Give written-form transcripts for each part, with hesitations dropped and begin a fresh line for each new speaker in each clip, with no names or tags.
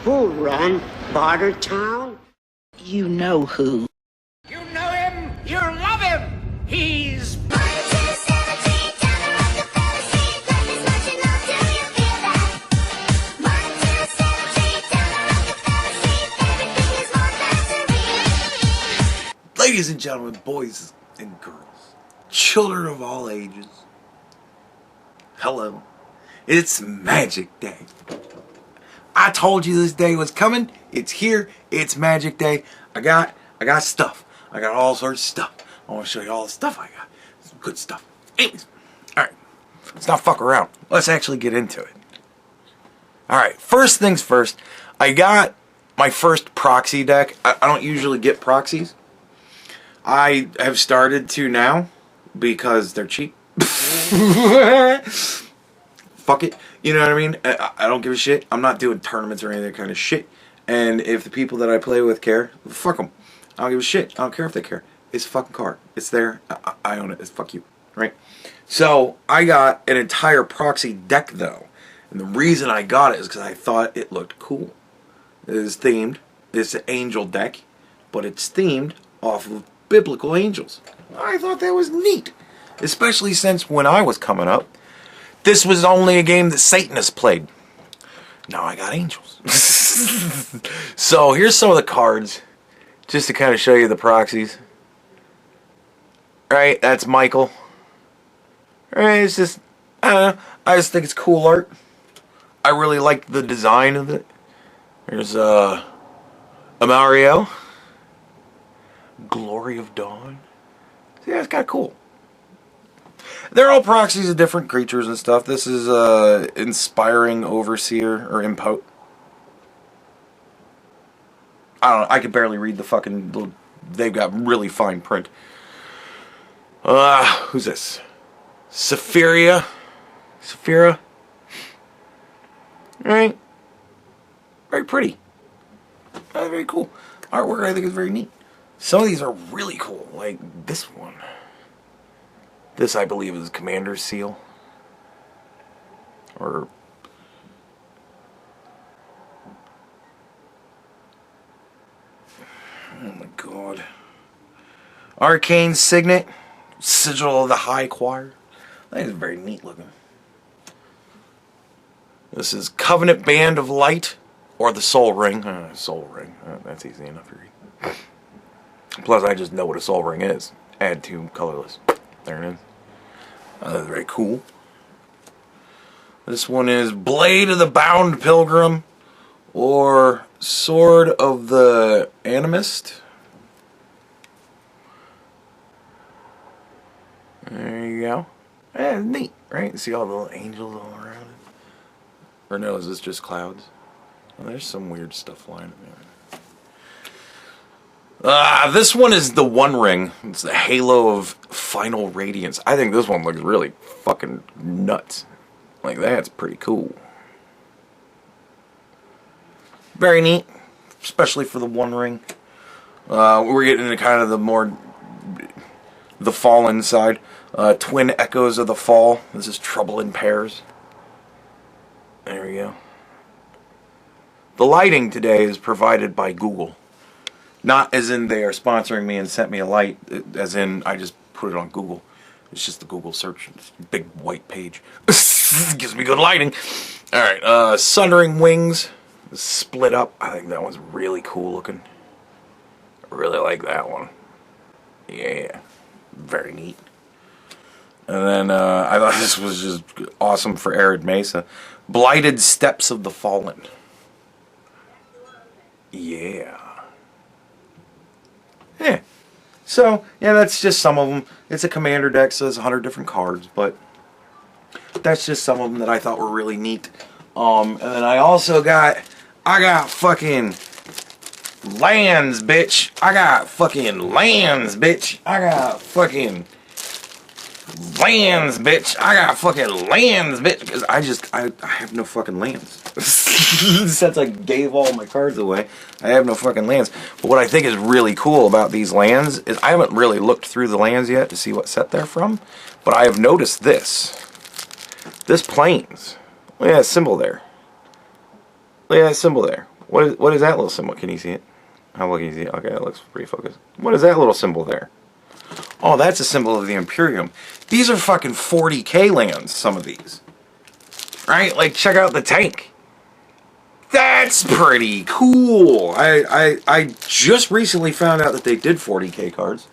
Who run Barter Town?
You know who.
You know him, you love him. He's...
Ladies and gentlemen, boys and girls, children of all ages, hello. It's Magic Day. I told you this day was coming. It's here. It's Magic Day. I got stuff. I got all sorts of stuff. I want to show you all the stuff I got. Some good stuff. Anyways, alright. Let's not fuck around. Let's actually get into it. Alright, first things first. I got my first proxy deck. I don't usually get proxies. I have started to now because they're cheap. Fuck it. You know what I mean? I don't give a shit. I'm not doing tournaments or any of that kind of shit. And if the people that I play with care, fuck them. I don't give a shit. I don't care if they care. It's a fucking card. It's there. I own it. It's fuck you. Right? So, I got an entire proxy deck though. And the reason I got it is because I thought it looked cool. It is themed. It's an angel deck. But it's themed off of biblical angels. I thought that was neat. Especially since when I was coming up, this was only a game that Satanists played. Now I got angels. So here's some of the cards, just to kind of show you the proxies. Right, that's Michael. Right, it's just, I don't know, I just think it's cool art. I really like the design of it. There's Amario. Glory of Dawn. Yeah, it's kind of cool. They're all proxies of different creatures and stuff. This is Inspiring Overseer, or Impote. I don't know, I could barely read the fucking little, they've got really fine print. Who's this? Saphira? Right? Very pretty. Very cool. Artwork I think is very neat. Some of these are really cool, like this one. This, I believe, is Commander's Seal. Or... oh my god. Arcane Signet. Sigil of the High Choir. That is very neat looking. This is Covenant Band of Light. Or the Soul Ring. Soul Ring. That's easy enough to read. Plus, I just know what a soul ring is. Add to colorless. There it is. That's very cool. This one is Blade of the Bound Pilgrim, or Sword of the Animist. There you go. Yeah, neat, right? See all the little angels all around it? Or no, is this just clouds? Oh, there's some weird stuff flying in there. This one is the One Ring. It's the Halo of Final Radiance. I think this one looks really fucking nuts. Like, that's pretty cool. Very neat. Especially for the One Ring. We're getting into kind of the more... the Fallen side. Twin Echoes of the Fall. This is Trouble in Pairs. There we go. The lighting today is provided by Google. Not as in they are sponsoring me and sent me a light, as in I just put it on Google. It's just the Google search. It's a big white page. Gives me good lighting. Alright, Sundering Wings. Split up. I think that one's really cool looking. I really like that one. Yeah. Very neat. And then I thought this was just awesome for Arid Mesa. Blighted Steps of the Fallen. Yeah. Yeah. So, yeah, that's just some of them. It's a commander deck, so there's 100 different cards, but that's just some of them that I thought were really neat. And then I also got fucking lands, bitch. I got fucking lands, bitch. I got fucking lands, bitch. I got fucking lands, bitch. Because I have no fucking lands. Since I gave all my cards away, I have no fucking lands. But what I think is really cool about these lands is I haven't really looked through the lands yet to see what set they're from. But I have noticed this. This plains. Look at that symbol there. Look at that symbol there. What is that little symbol? Can you see it? How well can you see it? Okay, that looks pretty focused. What is that little symbol there? Oh, that's a symbol of the Imperium. These are fucking 40k lands, some of these. Right? Like, check out the tank. That's pretty cool. I just recently found out that they did 40k cards.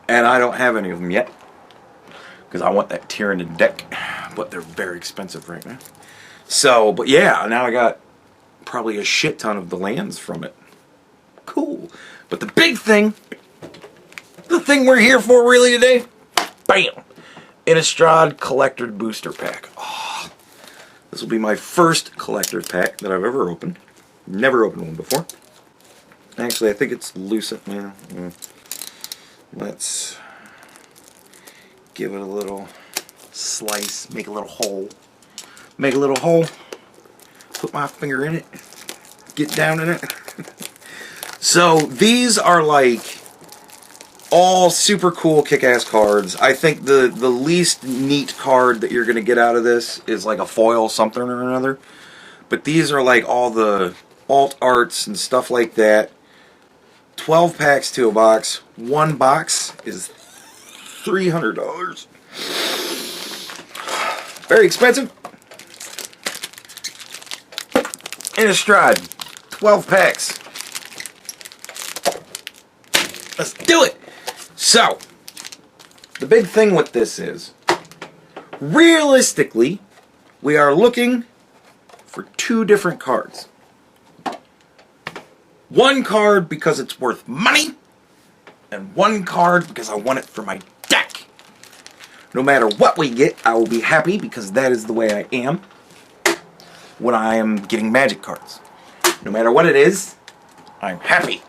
And I don't have any of them yet. Because I want that Tyranid deck. But they're very expensive right now. So, but yeah, now I got probably a shit ton of the lands from it. Cool. But the big thing, the thing we're here for really today, bam! Innistrad Collector Booster Pack. Oh, this will be my first collector pack that I've ever opened. Never opened one before. Actually, I think it's Lucent. Yeah. Let's give it a little slice, make a little hole. Make a little hole, put my finger in it, get down in it. So these are like all super cool kick-ass cards. I think the least neat card that you're going to get out of this is like a foil something or another. But these are like all the alt arts and stuff like that. 12 packs to a box. One box is $300. Very expensive. Innistrad, 12 packs. Let's do it. So, the big thing with this is, realistically, we are looking for two different cards. One card because it's worth money, and one card because I want it for my deck. No matter what we get, I will be happy because that is the way I am when I am getting magic cards. No matter what it is, I'm happy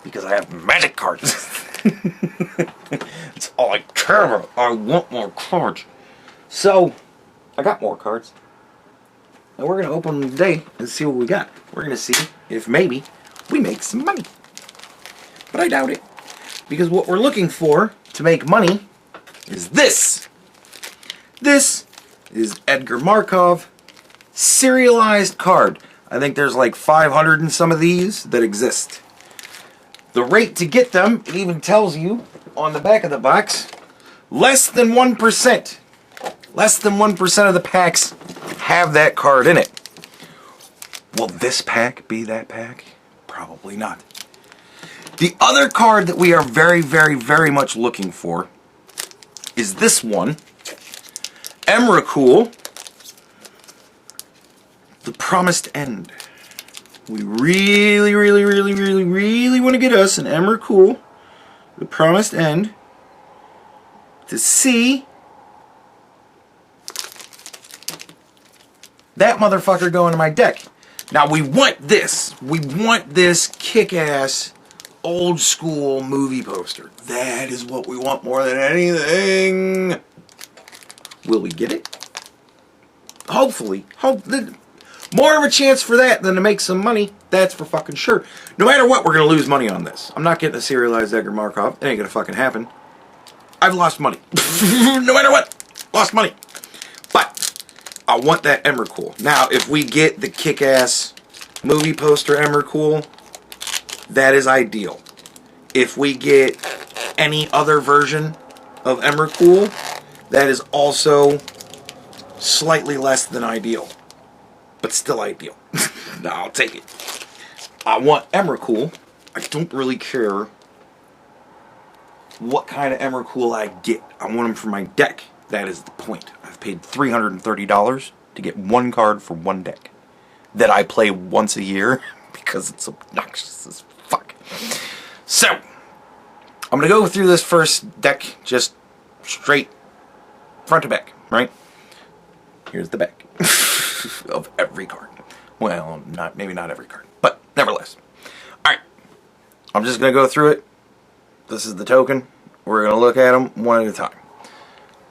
because I have magic cards. That's all I care about. I want more cards. So, I got more cards. And we're going to open them today and see what we got. We're going to see if maybe we make some money. But I doubt it. Because what we're looking for to make money is this. This is Edgar Markov serialized card. I think there's like 500 and some of these that exist. The rate to get them, it even tells you on the back of the box, less than 1%. Less than 1% of the packs have that card in it. Will this pack be that pack? Probably not. The other card that we are very, very, very much looking for is this one. Emrakul, The Promised End. We really, really, really, really, really want to get us an Emrakul, The Promised End, to see that motherfucker go into my deck. Now we want this. We want this kick-ass, old-school movie poster. That is what we want more than anything. Will we get it? Hopefully. More of a chance for that than to make some money. That's for fucking sure. No matter what, we're going to lose money on this. I'm not getting a serialized Edgar Markov. It ain't going to fucking happen. I've lost money. No matter what. Lost money. But I want that Emrakul. Now, if we get the kick-ass movie poster Emrakul, that is ideal. If we get any other version of Emrakul, that is also slightly less than ideal. But still ideal. No, I'll take it. I want Emrakul. I don't really care what kind of Emrakul I get. I want them for my deck. That is the point. I've paid $330 to get one card for one deck that I play once a year because it's obnoxious as fuck. So, I'm going to go through this first deck just straight front to back, right? Here's the back of every card. Well, maybe not every card, but nevertheless. Alright, I'm just going to go through it. This is the token. We're going to look at them one at a time.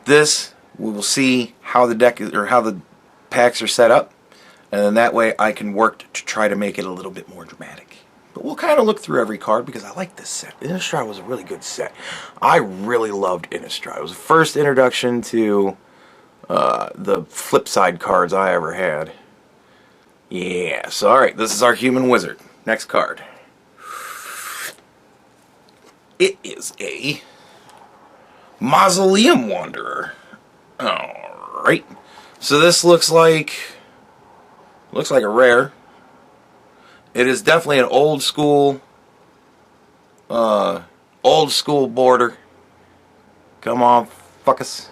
This, we will see how the deck is, or how the packs are set up, and then that way I can work to try to make it a little bit more dramatic. But we'll kind of look through every card because I like this set. Innistrad was a really good set. I really loved Innistrad. It was the first introduction to the flip side cards I ever had. Yeah, so alright, this is our human wizard. Next card. It is a Mausoleum Wanderer. Alright. So this looks like a rare. It is definitely an old school border. Come on, fuck us.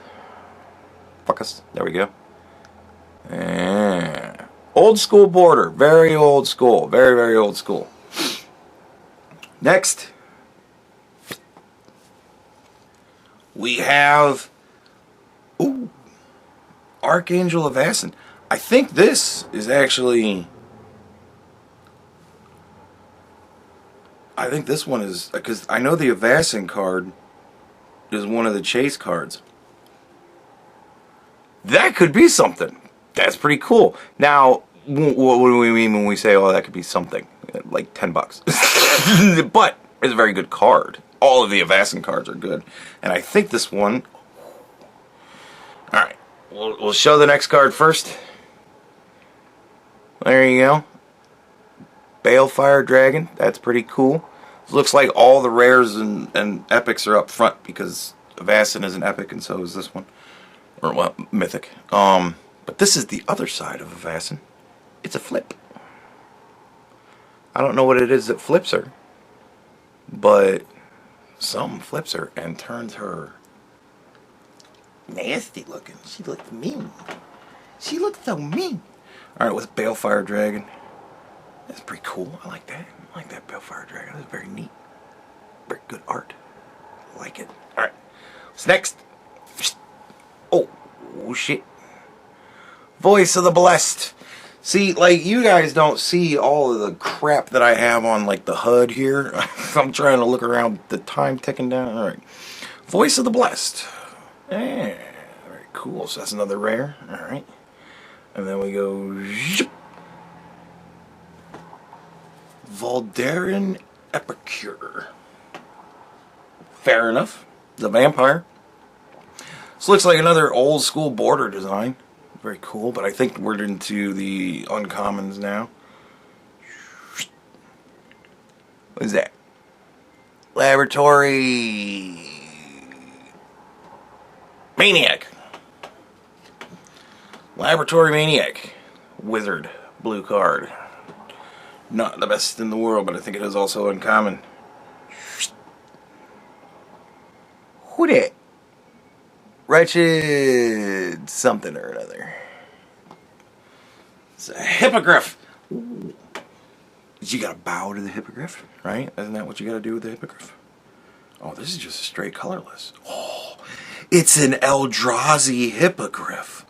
Fuck us. There we go. And old school border. Very old school. Very, very old school. Next, we have Archangel of Asin. I think this is actually... I think this one is... Because I know the Avacyn card is one of the chase cards. That could be something. That's pretty cool. Now, what do we mean when we say, oh, that could be something? Like $10. But it's a very good card. All of the Avacyn cards are good. And I think this one... Alright. We'll show the next card first. There you go. Balefire Dragon. That's pretty cool. Looks like all the rares and epics are up front because Avacyn is an epic and so is this one. Or, well, mythic. But this is the other side of Avacyn. It's a flip. I don't know what it is that flips her. But something flips her and turns her nasty looking. She looked mean. She looked so mean. Alright, with Balefire Dragon. That's pretty cool. I like that. I like that Balefire Dragon. That's very neat. Very good art. I like it. Alright. What's next? Oh shit. Voice of the Blessed. See, like, you guys don't see all of the crap that I have on, like, the HUD here. I'm trying to look around, the time ticking down. Alright. Voice of the Blessed. Yeah. Very cool. So that's another rare. Alright. And then we go... Voldaren Epicure. Fair enough. The vampire. This looks like another old school border design. Very cool, but I think we're into the uncommons now. What is that? Laboratory Maniac. Laboratory Maniac. Wizard. Blue card. Not the best in the world, but I think it is also uncommon. Who that? Wretched something or another. It's a hippogriff. Ooh. You gotta bow to the hippogriff, right? Isn't that what you gotta do with the hippogriff? Oh, this is just a straight colorless. Oh, it's an Eldrazi hippogriff.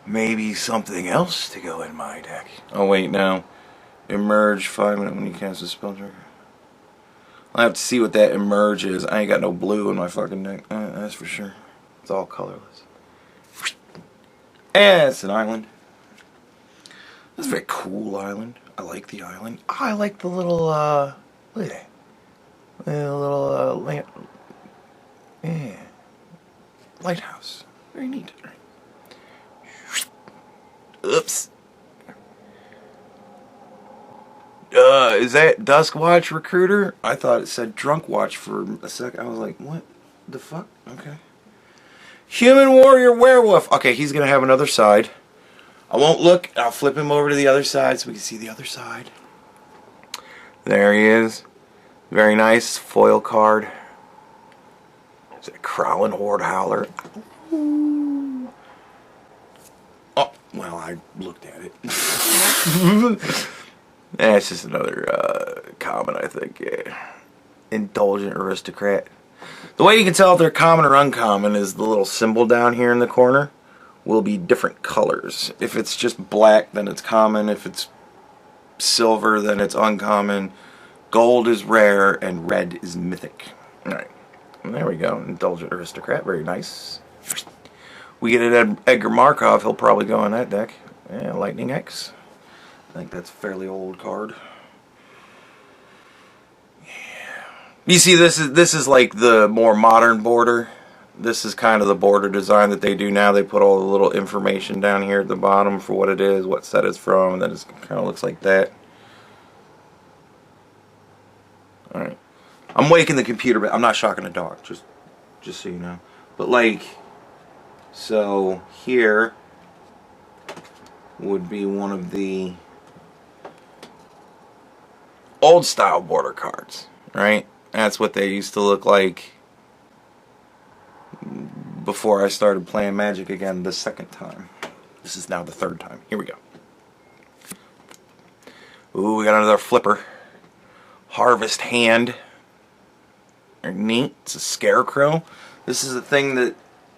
Maybe something else to go in my deck. Oh wait, no. Emerge 5 minutes when you cast a spell trigger. I'll have to see what that emerge is. I ain't got no blue in my fucking deck. That's for sure. It's all colorless. And it's an island. It's a very cool island. I like the island. I like the little, look at that. The little, lamp. Yeah. Lighthouse. Very neat. Oops. Is that Duskwatch Recruiter? I thought it said Drunk Watch for a second. I was like, what the fuck? Okay. Human Warrior Werewolf. Okay, he's going to have another side. I won't look. I'll flip him over to the other side so we can see the other side. There he is. Very nice. Foil card. Is it a Crowlin Horde Howler? Ooh. Oh, well, I looked at it. It's just another common, I think. Yeah. Indulgent Aristocrat. The way you can tell if they're common or uncommon is the little symbol down here in the corner will be different colors. If it's just black, then it's common. If it's silver, then it's uncommon. Gold is rare, and red is mythic. Alright. There we go. Indulgent Aristocrat. Very nice. We get an Edgar Markov. He'll probably go on that deck. Yeah, Lightning X. I think that's a fairly old card. Yeah. You see, this is like the more modern border. This is kind of the border design that they do now. They put all the little information down here at the bottom for what it is, what set it's from, and then it kind of looks like that. Alright. I'm waking the computer, but I'm not shocking a dog, just so you know. But like, so here would be one of the old style border cards, right? That's what they used to look like before I started playing Magic again the second time. This is now the third time. Here we go. Ooh, we got another flipper. Harvest Hand. They're neat. It's a scarecrow. This is a thing that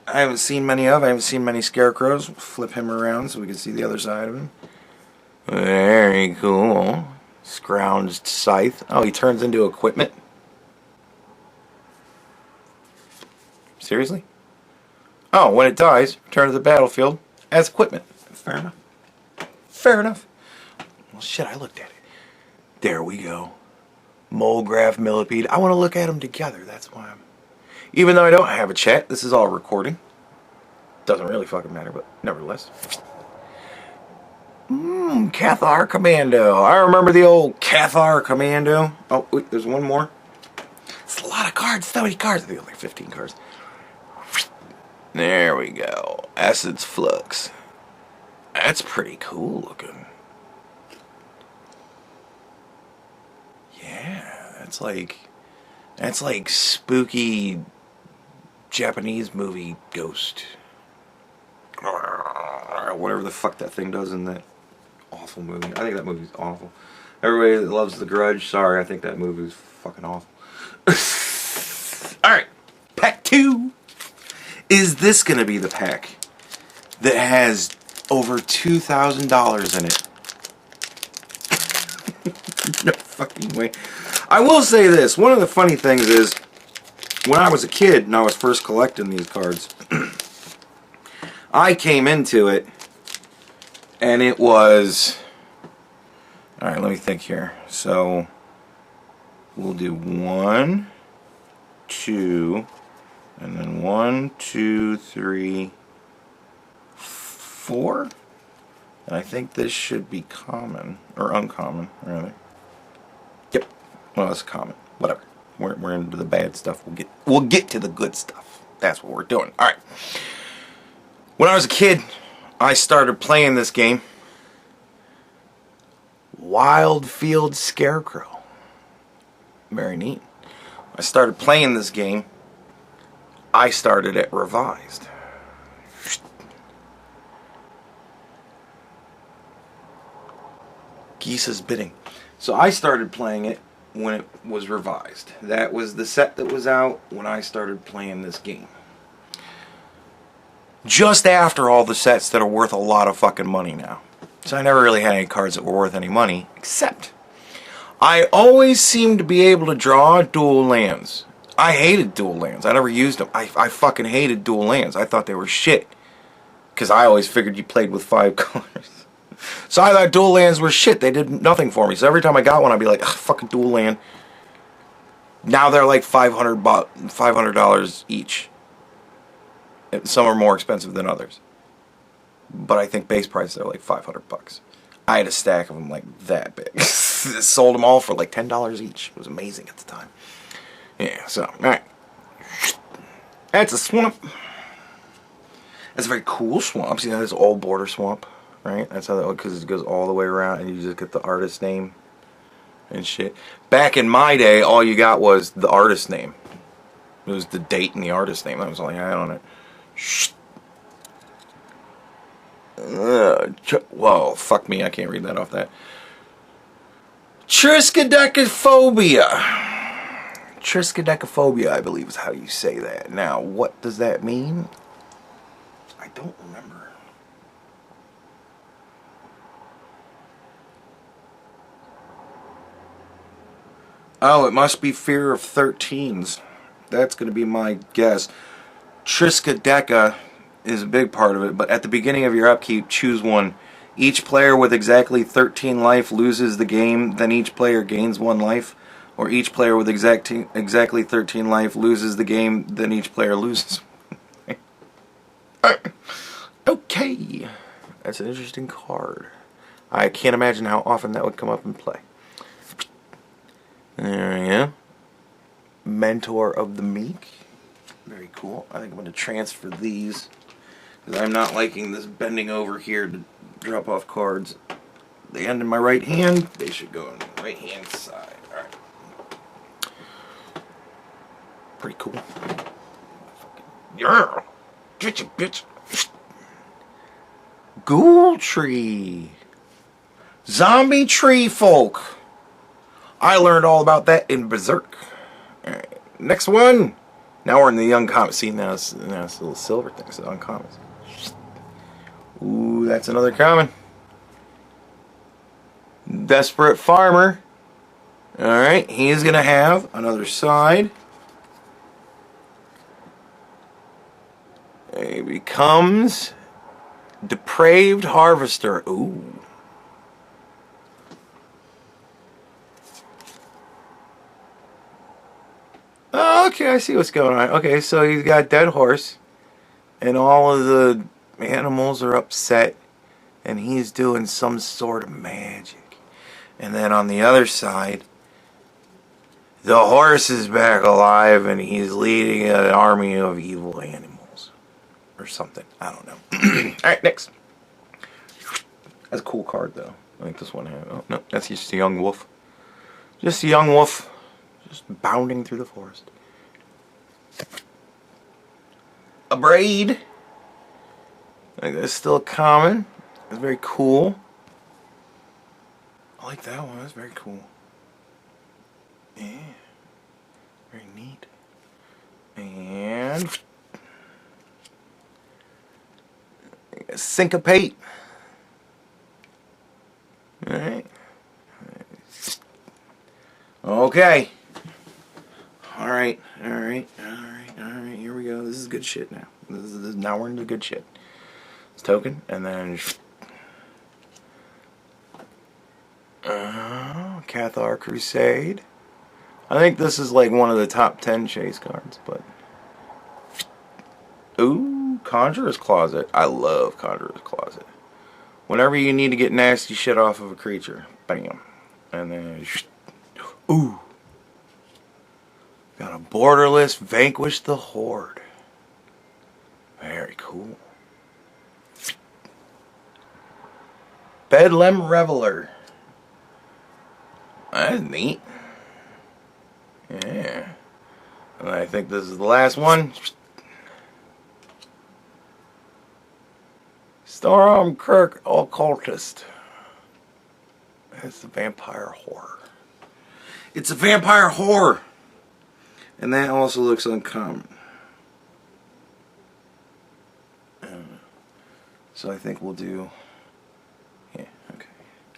I haven't seen many of. I haven't seen many scarecrows. Flip him around so we can see the other side of him. Very cool. Scrounged Scythe. Oh, he turns into equipment? Seriously? Oh, when it dies, return to the battlefield as equipment. Fair enough. Fair enough. Well, shit, I looked at it. There we go. Molegraph, Millipede. I want to look at them together. That's why I'm... Even though I don't have a chat, this is all recording. Doesn't really fucking matter, but nevertheless. Cathar Commando. I remember the old Cathar Commando. Oh, wait, there's one more. It's a lot of cards. So many cards. I think like 15 cards. There we go. Acid's Flux. That's pretty cool looking. Yeah, that's like spooky Japanese movie ghost. Whatever the fuck that thing does in that awful movie. I think that movie's awful. Everybody that loves The Grudge, sorry, I think that movie's fucking awful. Alright, pack 2. Is this going to be the pack that has over $2,000 in it? No fucking way. I will say this. One of the funny things is, when I was a kid and I was first collecting these cards, I came into it and it was... Alright, let me think here. So, we'll do 1, 2... and then 1, 2, 3, 4. And I think this should be common. Or uncommon, rather. Yep. Well, it's common. Whatever. We're into the bad stuff. We'll get to the good stuff. That's what we're doing. Alright. When I was a kid, I started playing this game. Wildfield Scarecrow. Very neat. I started playing this game. I started at Revised. Geese's Bidding. So I started playing it when it was Revised. That was the set that was out when I started playing this game. Just after all the sets that are worth a lot of fucking money now. So I never really had any cards that were worth any money, except I always seemed to be able to draw dual lands. I hated dual lands. I never used them. I fucking hated dual lands. I thought they were shit. Because I always figured you played with 5 colors. So I thought dual lands were shit. They did nothing for me. So every time I got one, I'd be like, fucking dual land. Now they're like $500 each. Some are more expensive than others. But I think base price they're like $500. I had a stack of them like that big. Sold them all for like $10 each. It was amazing at the time. Yeah, so, alright. That's a swamp. That's a very cool swamp. See, that's all border swamp, right? That's how that, because it goes all the way around and you just get the artist name and shit. Back in my day, all you got was the artist name. It was the date and the artist name. That was all you had on it. Whoa, fuck me, I can't read that off that. Triskaidekaphobia. Triskaidekaphobia, I believe is how you say that. Now, what does that mean? I don't remember. Oh, it must be fear of 13s. That's going to be my guess. Triskaideka is a big part of it, but at the beginning of your upkeep, choose one. Each player with exactly 13 life loses the game, then each player gains 1 life. Or each player with exactly 13 life loses the game, then each player loses. Okay. That's an interesting card. I can't imagine how often that would come up in play. There we go. Mentor of the Meek. Very cool. I think I'm going to transfer these, because I'm not liking this bending over here to drop off cards. They end in my right hand. They should go on the right hand side. Alright. Pretty cool. Yeah. Get you, bitch. Ghoul Tree. Zombie Tree Folk. I learned all about that in Berserk. Alright. Next one. Now we're in the young comic. See, now it's a little silver thing. So uncommon. Ooh, that's another common. Desperate Farmer. Alright, he's going to have another side. He becomes Depraved Harvester. Ooh. Okay, I see what's going on. Okay, so he's got a dead horse, and all of the animals are upset, and he's doing some sort of magic. And then on the other side, the horse is back alive, and he's leading an army of evil animals. Or something. I don't know. Alright, next. That's a cool card, though. I think this one has... Oh, no, that's just a young wolf. Just a young wolf. Just bounding through the forest. A braid. I think that's still common. It's very cool. I like that one. That's very cool. Yeah. Very neat. And syncopate. Alright. Okay. Alright. Here we go. This is good shit now. Now we're into good shit. This token, and then Cathar Crusade. I think this is like one of the top 10 chase cards, but ooh, Conjurer's Closet. I love Conjurer's Closet. Whenever you need to get nasty shit off of a creature, bam, and then ooh, got a borderless Vanquish the Horde. Very cool. Bedlam Reveler. That's neat. Yeah. And I think this is the last one. Stormkirk Occultist. That's the Vampire Horror. It's a Vampire Horror! And that also looks uncommon. So I think we'll do... Yeah, okay.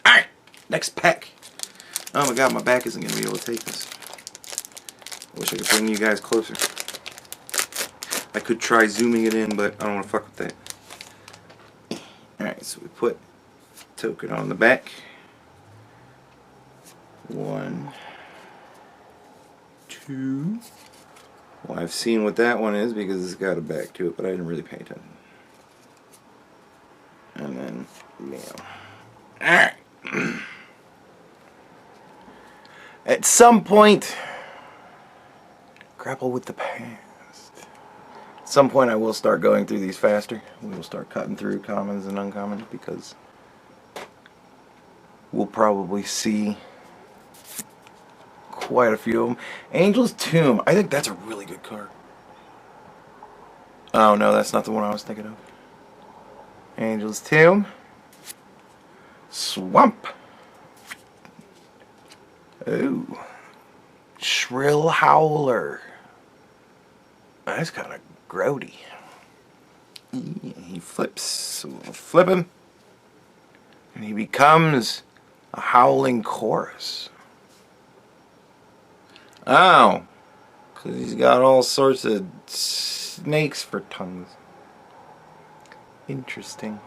Alright! Next pack! Oh my god, my back isn't going to be able to take this. I wish I could bring you guys closer. I could try zooming it in, but I don't want to fuck with that. Alright, so we put token on the back. 1, 2. Well, I've seen what that one is because it's got a back to it, but I didn't really pay attention. And then, yeah. Alright. At some point, grapple with the past. At some point I will start going through these faster. We will start cutting through commons and uncommons because we'll probably see quite a few of them. Angel's Tomb. I think that's a really good card. Oh no, that's not the one I was thinking of. Angel's Tomb. Swamp. Ooh. Shrill Howler. That's kind of grody. He flips. So we'll flip him. And he becomes a Howling Chorus. Oh. Because he's got all sorts of snakes for tongues. Interesting.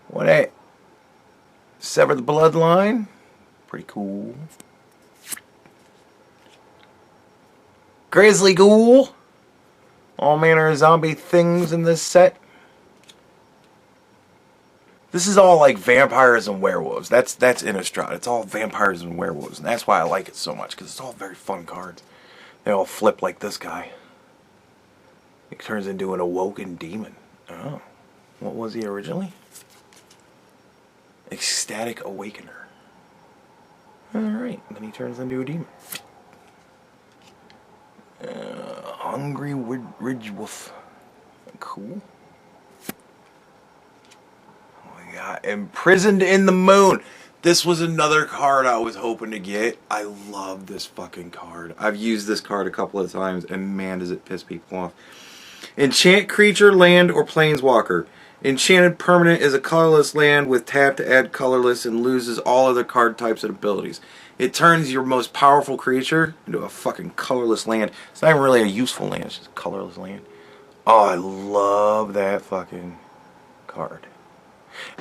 What a... Sever the Bloodline. Pretty cool. Grizzly Ghoul. All manner of zombie things in this set. This is all like vampires and werewolves. That's Innistrad. It's all vampires and werewolves, and that's why I like it so much, because it's all very fun cards. They all flip like this guy. He turns into an awoken demon. Oh. What was he originally? Ecstatic Awakener. Alright, then he turns into a demon. Hungry Ridge Wolf. Cool. We got Imprisoned in the Moon. This was another card I was hoping to get. I love this fucking card. I've used this card a couple of times, and man, does it piss people off. Enchant creature, land, or planeswalker. Enchanted permanent is a colorless land with tap to add colorless and loses all other card types and abilities. It turns your most powerful creature into a fucking colorless land. It's not even really a useful land, it's just a colorless land. Oh, I love that fucking card.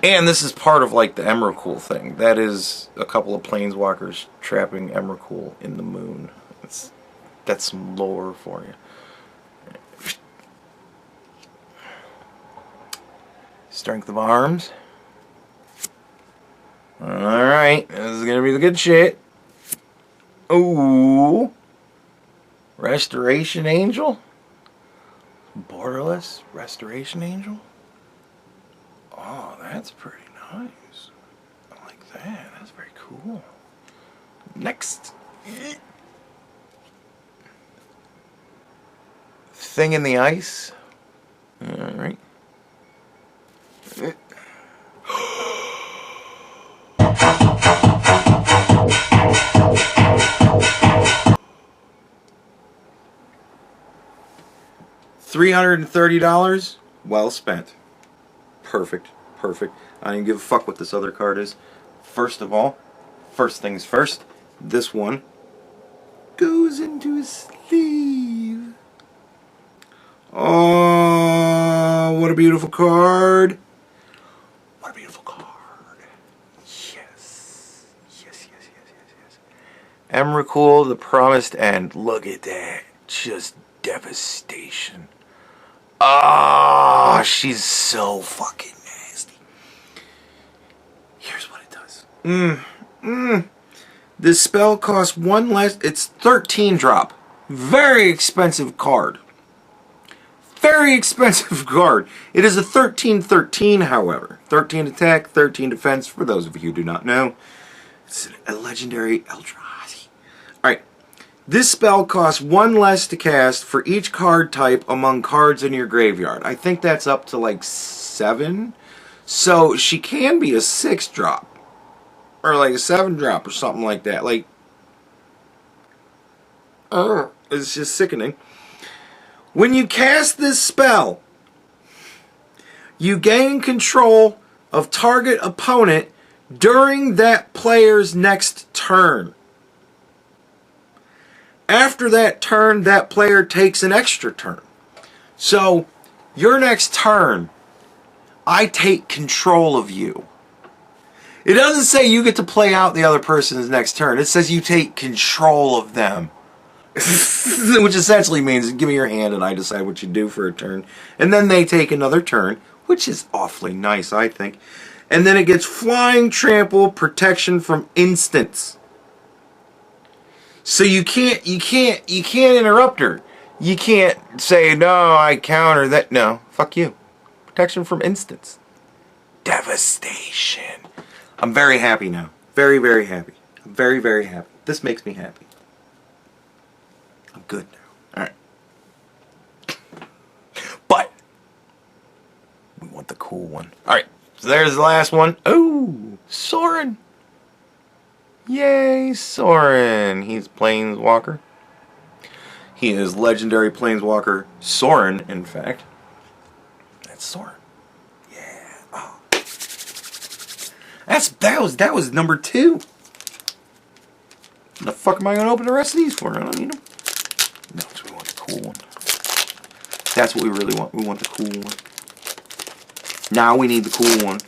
And this is part of like the Emrakul thing. That is a couple of planeswalkers trapping Emrakul in the moon. That's some lore for you. Strength of Arms. Alright, this is gonna be the good shit. Ooh. Restoration Angel? Borderless Restoration Angel? Oh, that's pretty nice. I like that. That's very cool. Next. Thing in the Ice. Alright. $330, well spent. Perfect, perfect. I don't even give a fuck what this other card is. First of all, first things first, this one goes into a sleeve. Oh, what a beautiful card. What a beautiful card. Yes. Yes, yes, yes, yes, yes. Emrakul, the Promised End. Look at that. Just devastation. Ah, she's so fucking nasty. Here's what it does. This spell costs one less. It's 13 drop. Very expensive card. Very expensive card. It is a 13/13, however. 13 attack, 13 defense, for those of you who do not know. It's a legendary Eldrazi. Alright. This spell costs one less to cast for each card type among cards in your graveyard. I think that's up to like 7. So she can be a 6 drop. Or like a 7 drop or something like that. Like, it's just sickening. When you cast this spell, you gain control of target opponent during that player's next turn. After that turn, that player takes an extra turn. So, your next turn, I take control of you. It doesn't say you get to play out the other person's next turn. It says you take control of them. Which essentially means, give me your hand and I decide what you do for a turn. And then they take another turn, which is awfully nice, I think. And then it gets flying, trample, protection from instants. So you can't interrupt her. You can't say, no, I counter that. No, fuck you. Protection from instants. Devastation. I'm very happy now. Very, very happy. I'm very, very happy. This makes me happy. I'm good now. Alright. But we want the cool one. Alright, so there's the last one. Oh, Sorin. Yay, Sorin. He's Planeswalker. He is legendary Planeswalker Sorin, in fact. That's Sorin. Yeah. Oh. That was number 2. The fuck am I gonna open the rest of these for? I don't need them. No, so we want the cool one. That's what we really want. We want the cool one. Now we need the cool one.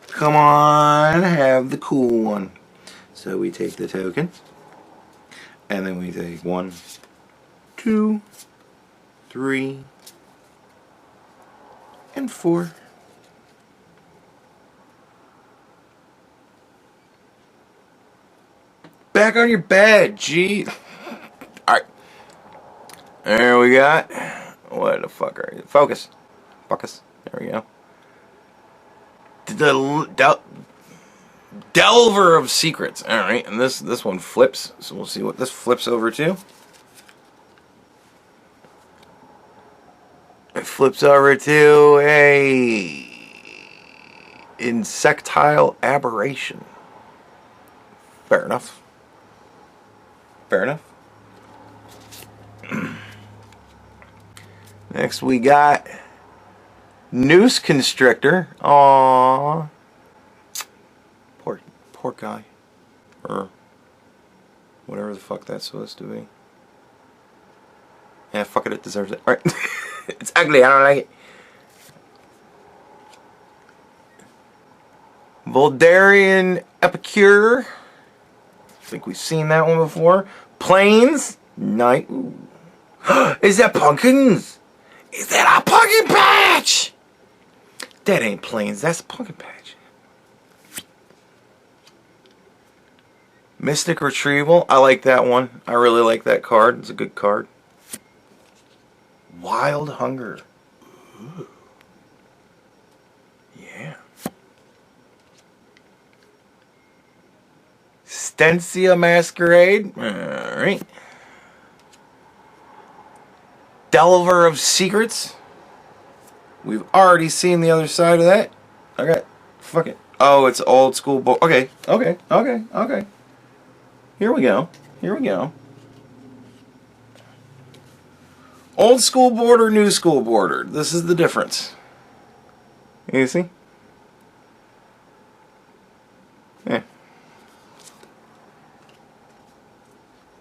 Come on, have the cool one. So we take the token. And then we take 1, 2, 3, and 4. Back on your bed, gee. Alright. There we got. What the fuck are you? Focus. Focus. There we go. The Delver of Secrets. Alright, and this one flips. So we'll see what this flips over to. It flips over to a insectile aberration. Fair enough. Fair enough. Next we got Noose Constrictor. Aww. Poor guy. Or whatever the fuck that's supposed to be. Yeah, fuck it, it deserves it. Alright. It's ugly, I don't like it. Voldarian Epicure. I think we've seen that one before. Plains. Night. Is that pumpkins? Is that a pumpkin patch? That ain't Plains, that's a pumpkin patch. Mystic Retrieval. I like that one. I really like that card. It's a good card. Wild Hunger. Ooh. Yeah. Stensia Masquerade. Alright. Delver of Secrets. We've already seen the other side of that. Okay. Fuck it. Oh, it's old school. Okay. Okay. Okay. Okay. Here we go. Here we go. Old school border, new school border. This is the difference. You see? Yeah.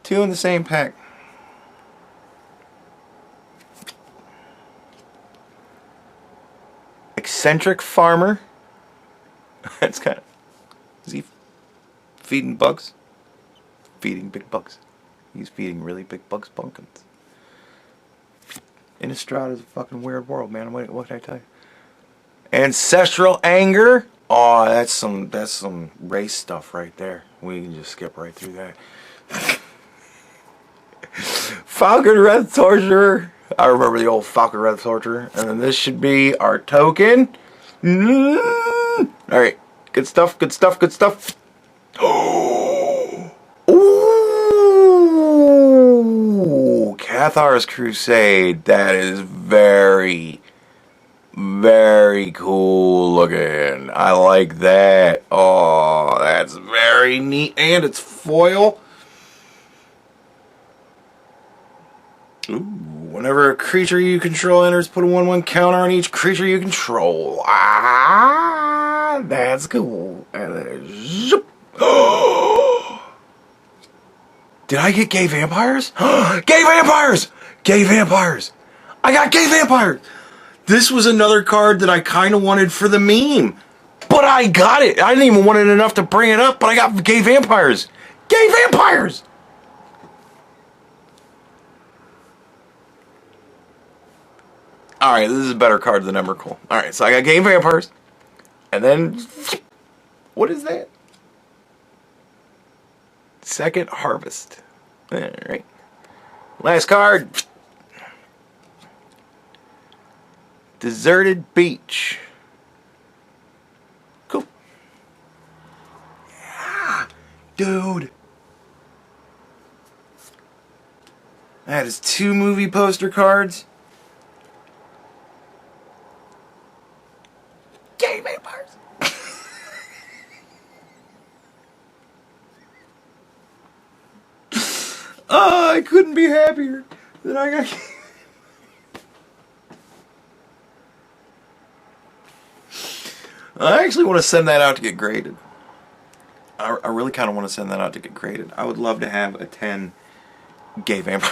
2 in the same pack. Eccentric Farmer. That's kind of... Is he feeding bugs? Feeding big bugs. He's feeding really big bugs pumpkins. Innistrad is a fucking weird world, man. What can I tell you? Ancestral Anger. Oh, that's some race stuff right there. We can just skip right through that. Falcon Red Torturer. I remember the old Falcon Red Torturer. And then this should be our token. Alright. Good stuff, good stuff, good stuff. Ooh, Cathar's Crusade. That is very, very cool looking. I like that. Oh, that's very neat. And it's foil. Ooh, whenever a creature you control enters, put a 1/1 counter on each creature you control. Ah, that's cool. And then zoop. Did I get Gay Vampires? Gay Vampires! Gay Vampires! I got Gay Vampires! This was another card that I kind of wanted for the meme. But I got it. I didn't even want it enough to bring it up, but I got Gay Vampires. Gay Vampires! Alright, this is a better card than Emrakul. Alright, so I got Gay Vampires. And then... What is that? Second Harvest. Alright. Last card. Deserted Beach. Cool. Yeah, dude. That is 2 movie poster cards. Gay Vampires. Oh, I couldn't be happier that I got... I actually want to send that out to get graded. I really kind of want to send that out to get graded. I would love to have a 10 Gay Vampire.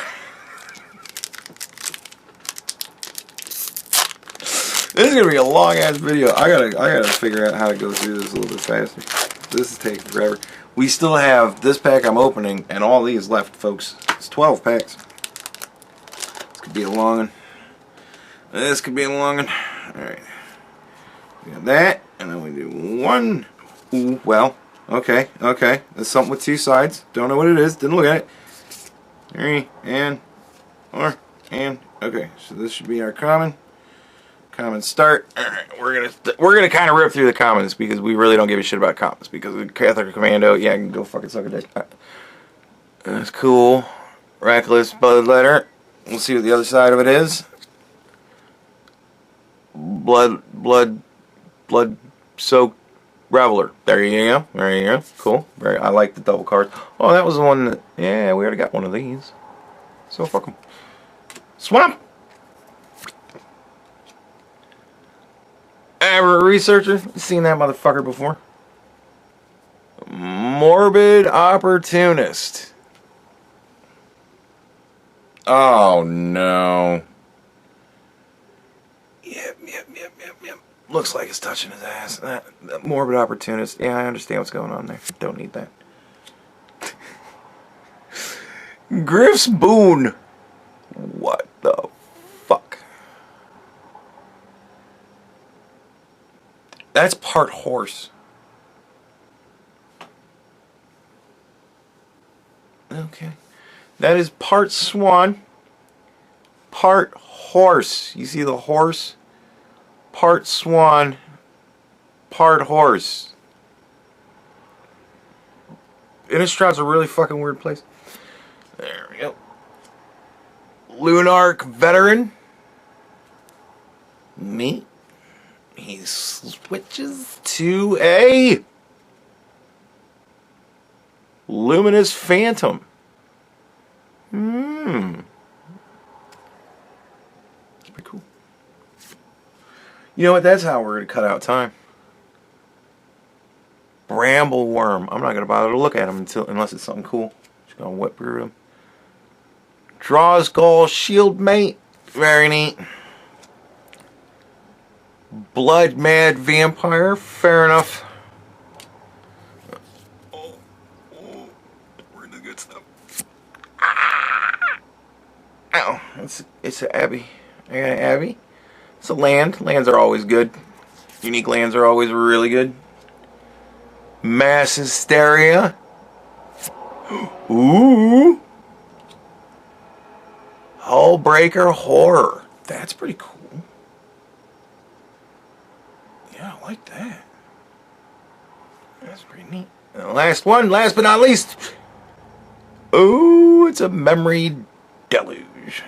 This is gonna be a long ass video. I gotta figure out how to go through this a little bit faster. This is taking forever. We still have this pack I'm opening and all these left, folks. It's 12 packs. This could be a long one. This could be a long one. Alright. We got that, and then we do one. Ooh, well, okay, okay. There's something with two sides. Don't know what it is. Didn't look at it. 3 and 4 and okay. So this should be our common. Common start. Alright, we're gonna kind of rip through the commons because we really don't give a shit about commons because with Catholic Commando, yeah, I can go fucking suck a dick. That's cool. Reckless Bloodletter. We'll see what the other side of it is. Blood soaked Reveler. There you go. There you go. Cool. I like the double cards. Oh, that was the one that, yeah, we already got one of these. So fuck them. Swamp. Ever a researcher? Seen that motherfucker before. Morbid Opportunist. Oh no. Yep. Looks like it's touching his ass. That Morbid Opportunist. Yeah, I understand what's going on there. Don't need that. Griff's Boon. What the fuck? That's part horse. Okay. That is part swan, part horse. You see the horse? Part swan, part horse. Innistrad's a really fucking weird place. There we go. Lunarch Veteran. Neat. He switches to a Luminous Phantom. That's pretty cool. You know what? That's how we're going to cut out time. Brambleworm. I'm not going to bother to look at him unless it's something cool. Just going to whip through him. Drawskull Shield Mate. Very neat. Blood Mad Vampire. Fair enough. We're in the good stuff. Ow. It's an Abbey. I got an Abbey. It's a land. Lands are always good. Unique lands are always really good. Mass Hysteria. Ooh. Hullbreaker Horror. That's pretty cool. Yeah, I like that. That's pretty neat. And the last one, last but not least. Ooh, it's a Memory Deluge.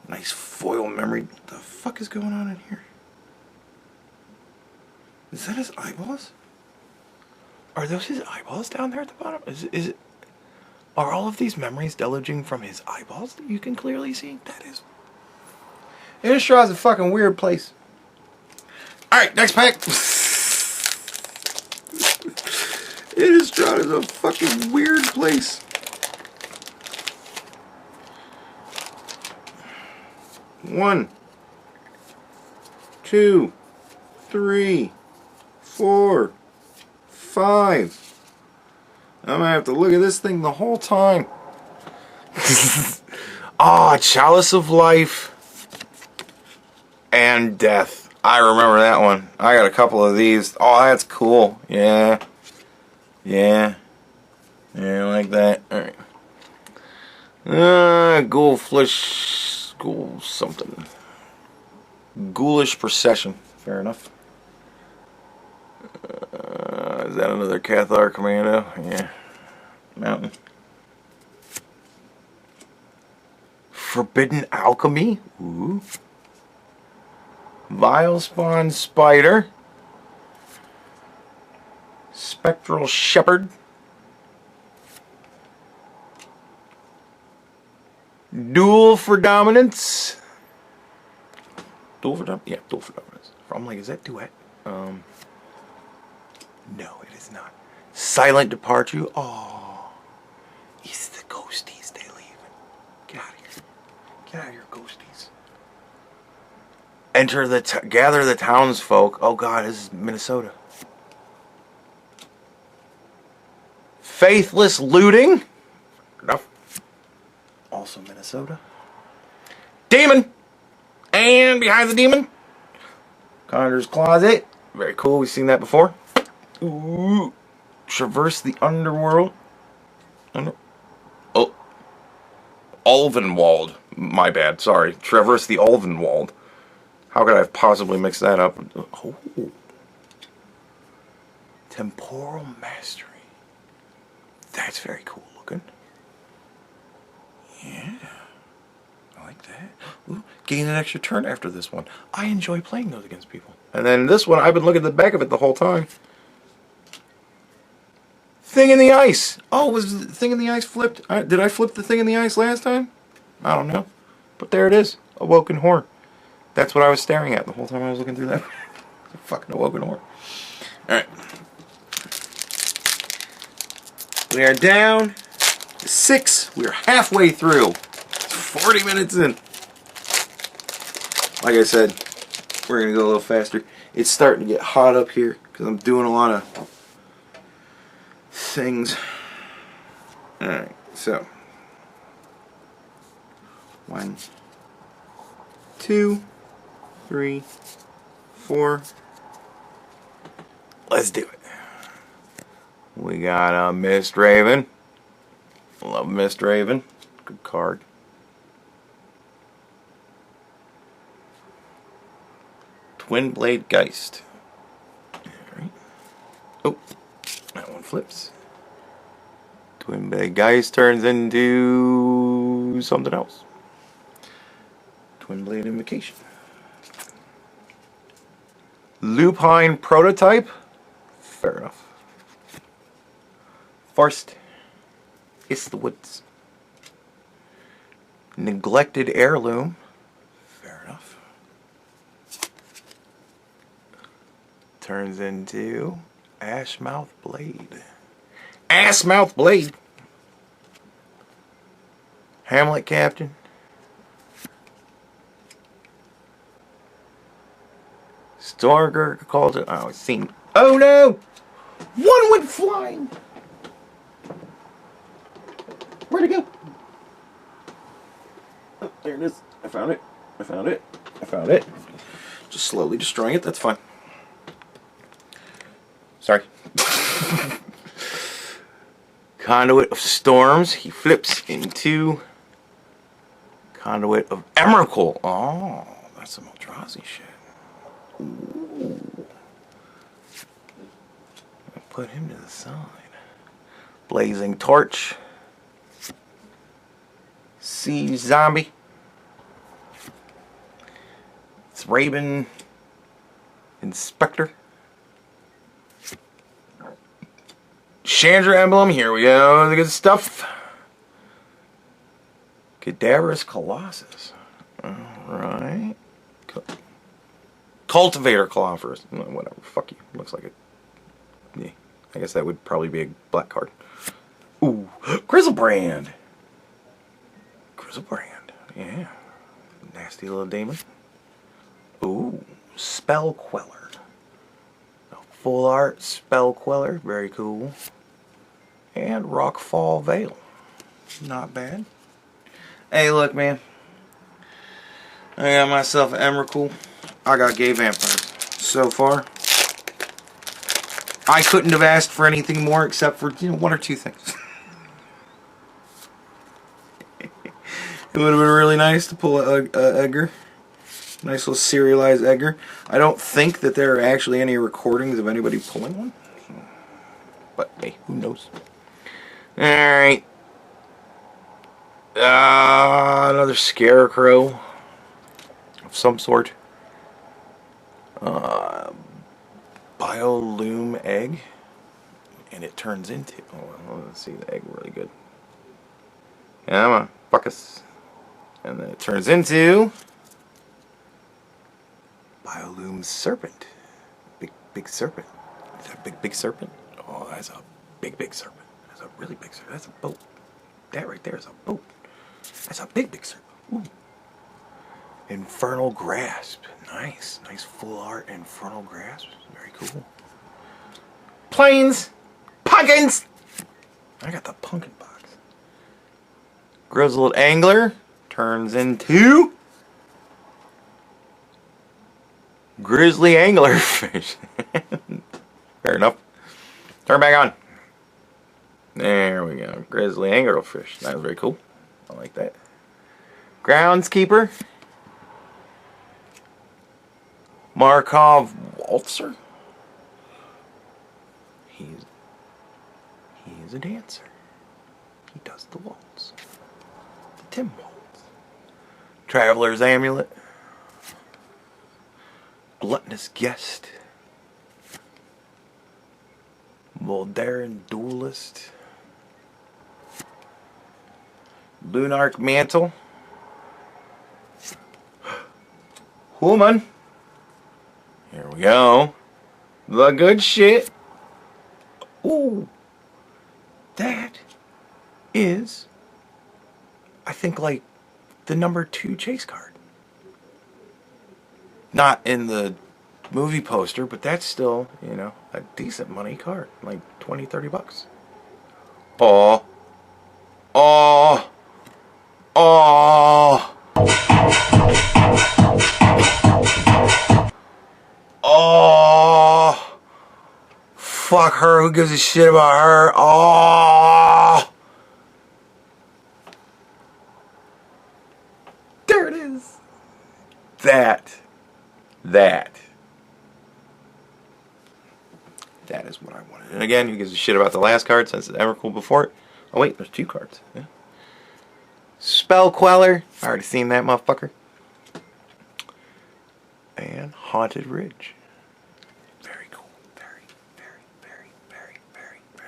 Nice foil memory. What the fuck is going on in here? Is that his eyeballs? Are those his eyeballs down there at the bottom? Is it? Are all of these memories deluging from his eyeballs that you can clearly see? That is. Innistrad's a fucking weird place. Alright, next pack. Innistrad is a fucking weird place. One, 2, 3, 4, 5. I'm gonna have to look at this thing the whole time. Ah, Chalice of Life and Death. I remember that one. I got a couple of these. Oh, that's cool. Yeah. Yeah. Yeah, I like that. Alright. Ghoul something. Ghoulish Procession. Fair enough. Is that another Cathar Commando? Yeah. Mountain. Forbidden Alchemy. Ooh. Vilespawn Spider. Spectral Shepherd. Duel for Dominance. Duel for Dominance? Yeah, Duel for Dominance. I'm like, is that duet? No, it is not. Silent Departure. Oh. It's the ghosties they leave. Get out of here. Get out of here, ghosties. Gather the townsfolk. Oh god, this is Minnesota. Faithless Looting. Enough. Also Minnesota. Demon. And behind the demon, Conjurer's Closet. Very cool. We've seen that before. Ooh. Traverse the underworld. Oh. Ulvenwald. My bad. Sorry. Traverse the Ulvenwald. How could I have possibly mixed that up? Oh. Temporal Mastery. That's very cool looking. Yeah. I like that. Ooh, gain an extra turn after this one. I enjoy playing those against people. And then this one, I've been looking at the back of it the whole time. Thing in the Ice. Oh, was the Thing in the Ice flipped? Did I flip the Thing in the Ice last time? I don't know. But there it is. Awoken Horror. That's what I was staring at the whole time I was looking through that. Fucking Awoken Horror. Alright. We are down to 6. We're halfway through. 40 minutes in. Like I said, we're going to go a little faster. It's starting to get hot up here because I'm doing a lot of things. Alright, so 1, 2, 3, 4. Let's do it. We got a Mist Raven. Love Mist Raven. Good card. Twin Blade Geist. Alright. Oh, that one flips. Twin Blade Geist turns into something else. Twin Blade Invocation. Lupine Prototype. Fair enough. First, it's the Woods. Neglected Heirloom. Fair enough. Turns into Ashmouth Blade. Assmouth Blade. Hamlet Captain. Storger called it. Oh, it's seen. Oh no! One went flying! Where'd it go? Oh, there it is. I found it. I found it. I found it. Just slowly destroying it. That's fine. Sorry. Conduit of Storms. He flips into Conduit of Emrakul. Oh, that's some Eldrazi shit. Ooh. I'll put him to the side. Blazing Torch. Sea Zombie. It's Raven Inspector. Chandra Emblem. Here we go. The good stuff. Cadaverous Colossus. Alright. Cultivator Colossus. Whatever. Fuck you. Looks like it. Yeah. I guess that would probably be a black card. Ooh. Grizzlebrand. Grizzlebrand. Yeah. Nasty little demon. Ooh. Spell Queller. A full art Spell Queller. Very cool. And Rockfall Veil. Not bad. Hey, look, man. I got myself an Emrakul. I got Gay Vampires. So far, I couldn't have asked for anything more except for, you know, one or two things. It would have been really nice to pull a Edgar. Nice little serialized Edgar. I don't think that there are actually any recordings of anybody pulling one. But, hey, who knows? Alright. Another Scarecrow of some sort. Biolume Egg. And it turns into... Oh, well, let's see the egg really good. Come on, Buckus. And then it turns into... Biolume Serpent. Big serpent. Is that a big serpent? Oh, that's a big serpent. That's a really big serpent. That's a boat. That right there is a boat. That's a big serpent. Ooh. Infernal Grasp. Nice. Nice full art Infernal Grasp. Very cool. Plains. Pumpkins. I got the pumpkin box. Grizzled Angler. Turns into... Grizzly anglerfish. Fair enough. Turn back on. There we go. Grizzly anglerfish. That was very cool. I like that. Groundskeeper. Markov waltzer. He is a dancer. He does the waltz. The Tim waltz. Traveler's amulet. Gluttonous guest. Muldaran duelist. Lunarch mantle. Woman. Here we go. The good shit. Ooh. That is, I think, like the number 2 chase card. Not in the movie poster, but that's still, you know, a decent money card. Like 20, 30 bucks. Oh. Oh. Oh. Oh. Fuck her. Who gives a shit about her? Oh. There it is. That is what I wanted. And again, who gives a shit about the last card since it's Emrakul before it? Oh wait, there's 2 cards. Yeah. Spell Queller. I already seen that motherfucker. And Haunted Ridge. Very cool. Very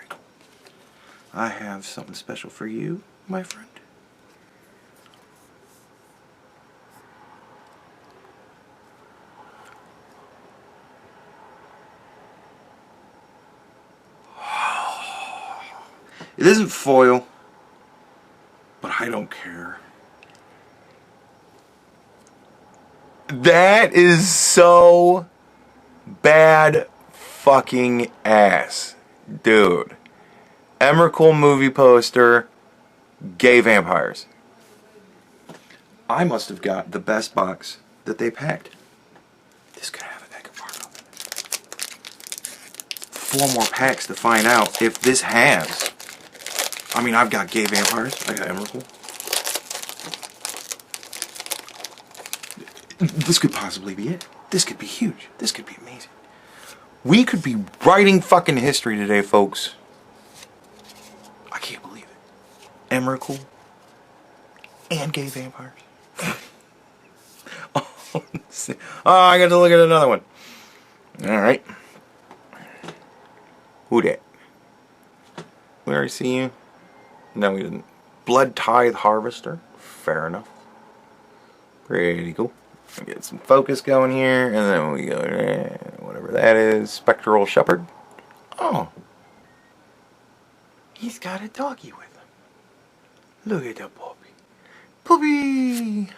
cool. I have something special for you, my friend. It isn't foil, but I don't care. That is so bad fucking ass. Dude. Emrakul movie poster, gay vampires. I must have got the best box that they packed. This could have an egg of Marco in it. 4 more packs to find out if this has. I mean, I've got gay vampires. I got Emrakul. This could possibly be it. This could be huge. This could be amazing. We could be writing fucking history today, folks. I can't believe it. Emrakul and gay vampires. Oh, I got to look at another one. Alright. Who dat? We already see you. No, we didn't. Blood Tithe Harvester. Fair enough. Pretty cool. Get some focus going here, and then we go whatever that is. Spectral Shepherd. Oh. He's got a doggy with him. Look at the puppy. Puppy!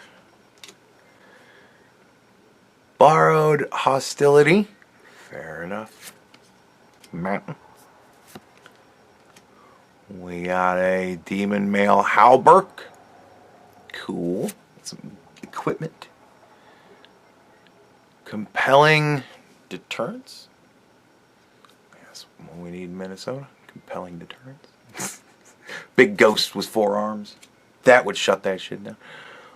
Borrowed Hostility. Fair enough. Mountain. We got a Demon Male Halberg. Cool. Some equipment. Compelling Deterrence. That's what we need in Minnesota. Compelling Deterrence. Big Ghost with 4 arms. That would shut that shit down.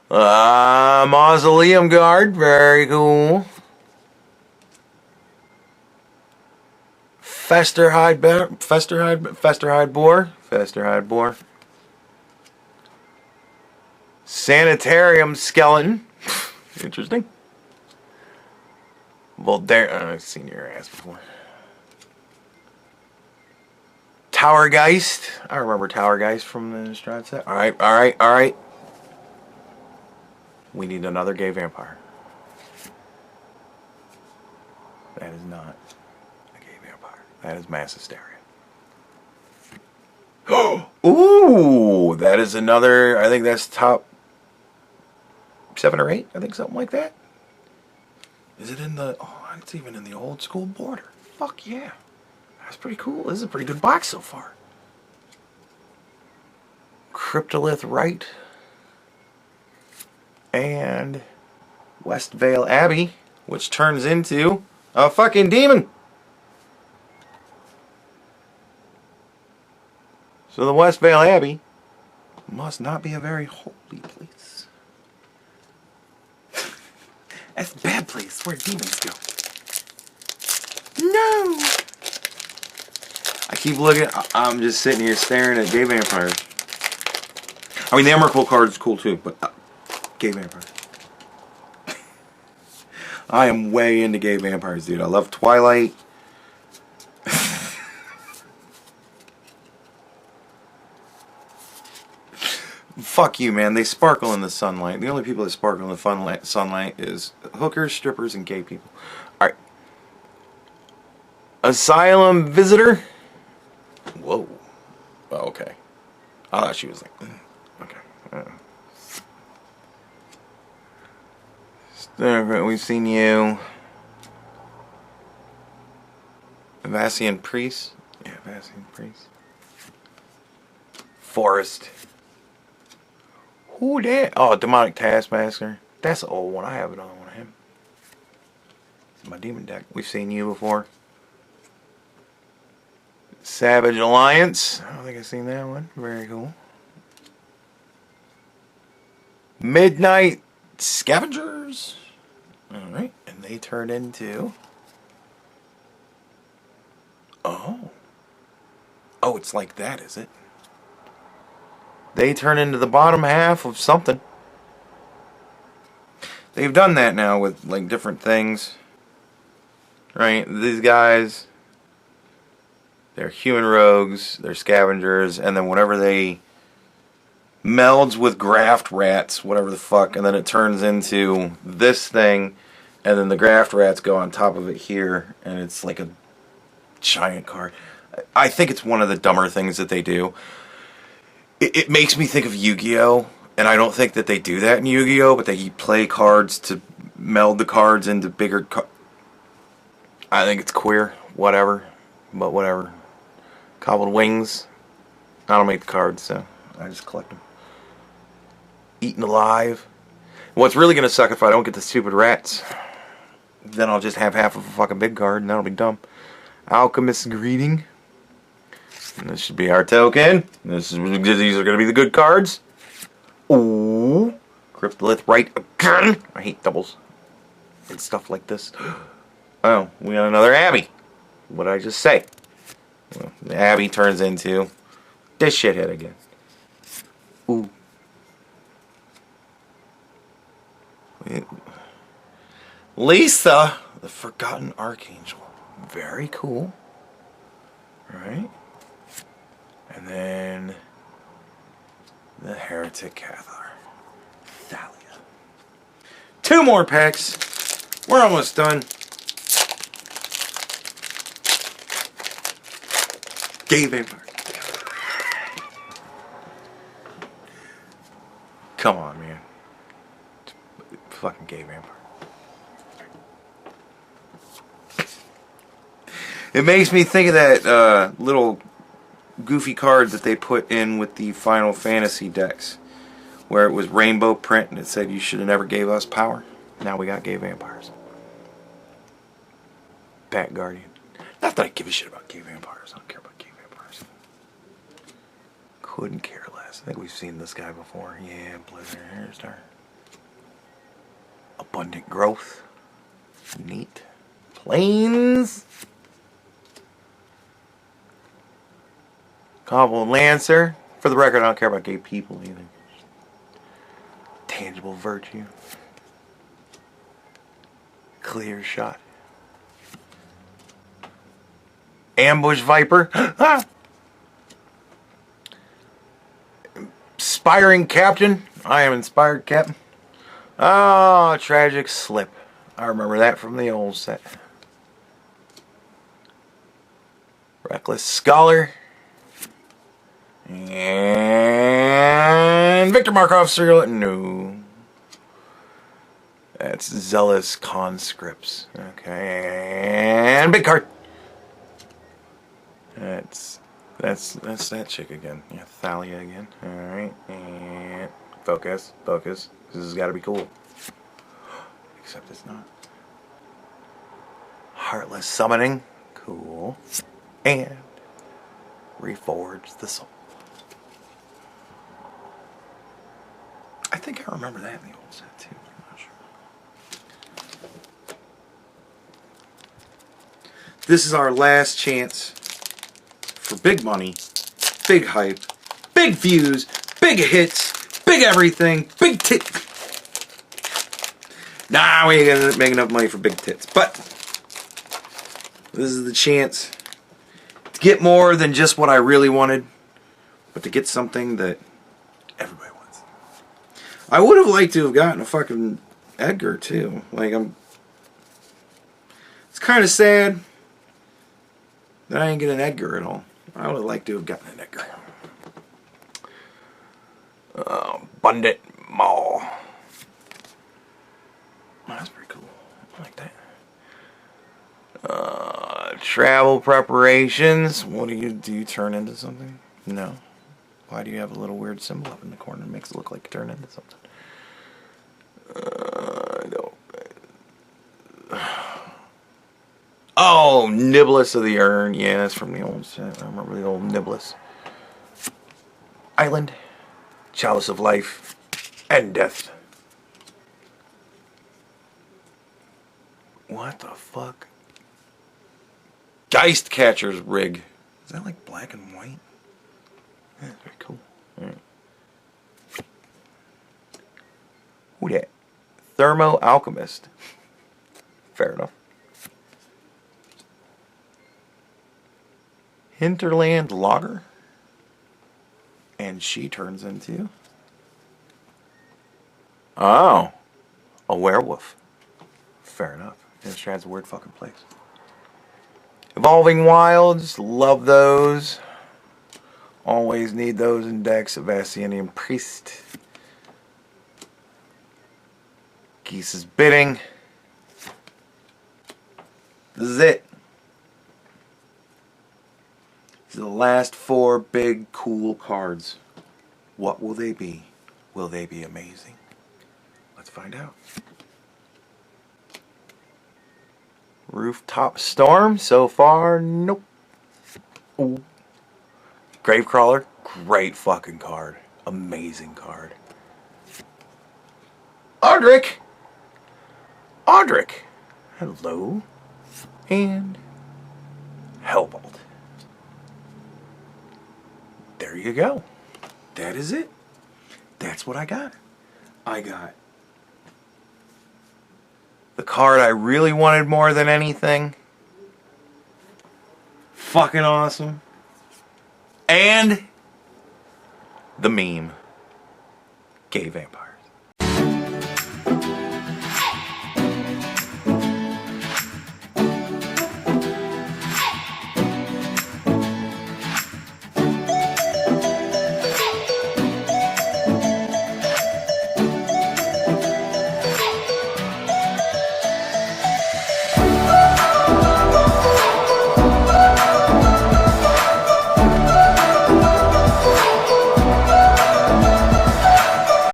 Mausoleum Guard. Very cool. Festerhide Boar. Sanitarium Skeleton. Interesting. Well, there, I've seen your ass before. Towergeist. I remember Towergeist from the Innistrad set. Alright. We need another gay vampire. That is not a gay vampire. That is mass hysteria. Ooh, that is another, I think that's top 7 or 8. I think something like that. Is it in the, oh, it's even in the old school border. Fuck yeah. That's pretty cool. This is a pretty good box so far. Cryptolith Rite. And West Vale Abbey. which turns into a fucking demon. So the Westvale Abbey must not be a very holy place. That's a bad place where demons go. No! I keep looking. I'm just sitting here staring at gay vampires. I mean, the Emrakul card is cool too, but gay vampires. I am way into gay vampires, dude. I love Twilight. Fuck you, man. They sparkle in the sunlight. The only people that sparkle in the sunlight is hookers, strippers, and gay people. Alright. Asylum Visitor. Whoa. Oh, okay. I thought she was like... Okay. We've seen you. Vassian Priest. Yeah, Vassian Priest. Forest. Who that? Oh, Demonic Taskmaster. That's the old one. I have it on one of him. It's my demon deck. We've seen you before. Savage Alliance. I don't think I've seen that one. Very cool. Midnight Scavengers. Alright. And they turn into... Oh. Oh, it's like that, is it? They turn into the bottom half of something. They've done that now with like different things. Right? These guys, they're human rogues, they're scavengers, and then whenever they melds with graft rats, whatever the fuck, and then it turns into this thing, and then the graft rats go on top of it here, and it's like a giant card. I think it's one of the dumber things that they do. It makes me think of Yu-Gi-Oh! And I don't think that they do that in Yu-Gi-Oh! But they play cards to meld the cards into bigger cards. I think it's queer. Whatever. But whatever. Cobbled Wings. I don't make the cards, so I just collect them. Eaten Alive. What's really going to suck if I don't get the stupid rats. Then I'll just have half of a fucking big card, and that'll be dumb. Alchemist's Greeting. And this should be our token. These are going to be the good cards. Ooh. Cryptolith right again. I hate doubles. And stuff like this. Oh, we got another Abbey. What did I just say? Well, the Abbey turns into this shithead again. Ooh. Lisa, the Forgotten Archangel. Very cool. Right? And then the Heretic Cathar. Thalia. 2 more packs. We're almost done. Gay Vampire. Come on, man. Fucking Gay Vampire. It makes me think of that little goofy card that they put in with the Final Fantasy decks, where it was rainbow print and it said you should have never gave us power. Now we got gay vampires. Bat Guardian. Not that I give a shit about gay vampires. I don't care about gay vampires. Couldn't care less. I think we've seen this guy before. Yeah, Blizzard Hairstar. Abundant Growth. Neat. Plains. Cobbled Lancer. For the record, I don't care about gay people either. Tangible Virtue. Clear Shot. Ambush Viper. Ah! Inspiring Captain. I am Inspired Captain. Oh, Tragic Slip. I remember that from the old set. Reckless Scholar. And Victor Markov serial. No. That's Zealous Conscripts. Okay. And big card. That's that chick again. Yeah, Thalia again. Alright. And focus. This has got to be cool. Except it's not. Heartless Summoning. Cool. And Reforge the Soul. I think I remember that in the old set too. I'm not sure. This is our last chance for big money, big hype, big views, big hits, big everything, big tit. Nah, we ain't gonna make enough money for big tits. But this is the chance to get more than just what I really wanted, but to get something that everybody wants. I would have liked to have gotten a fucking Edgar too. Like, it's kind of sad that I didn't get an Edgar at all. I would have liked to have gotten an Edgar. Abundant Mall. That's pretty cool. I like that. Travel preparations. What do? You turn into something? No. Why do you have a little weird symbol up in the corner? It makes it look like you turn into something. No. Oh, Niblis of the Urn. Yeah, that's from the old set. I remember the old Niblis. Island. Chalice of Life. And Death. What the fuck? Geist Catcher's Rig. Is that like black and white? Yeah, that's very cool. Alright. Who that? Thermo Alchemist. Fair enough. Hinterland Logger. And she turns into... Oh. A werewolf. Fair enough. Innistrad's a weird fucking place. Evolving Wilds. Love those. Always need those in decks. Avastinian Priest. Geese's Bidding. This is it. These are the last 4 big, cool cards. What will they be? Will they be amazing? Let's find out. Rooftop Storm. So far, nope. Ooh. Gravecrawler. Great fucking card. Amazing card. Audric. Audric. Hello. And Hellbolt. There you go. That is it. That's what I got. I got the card I really wanted more than anything. Fucking awesome. And the meme. Gay Vampire.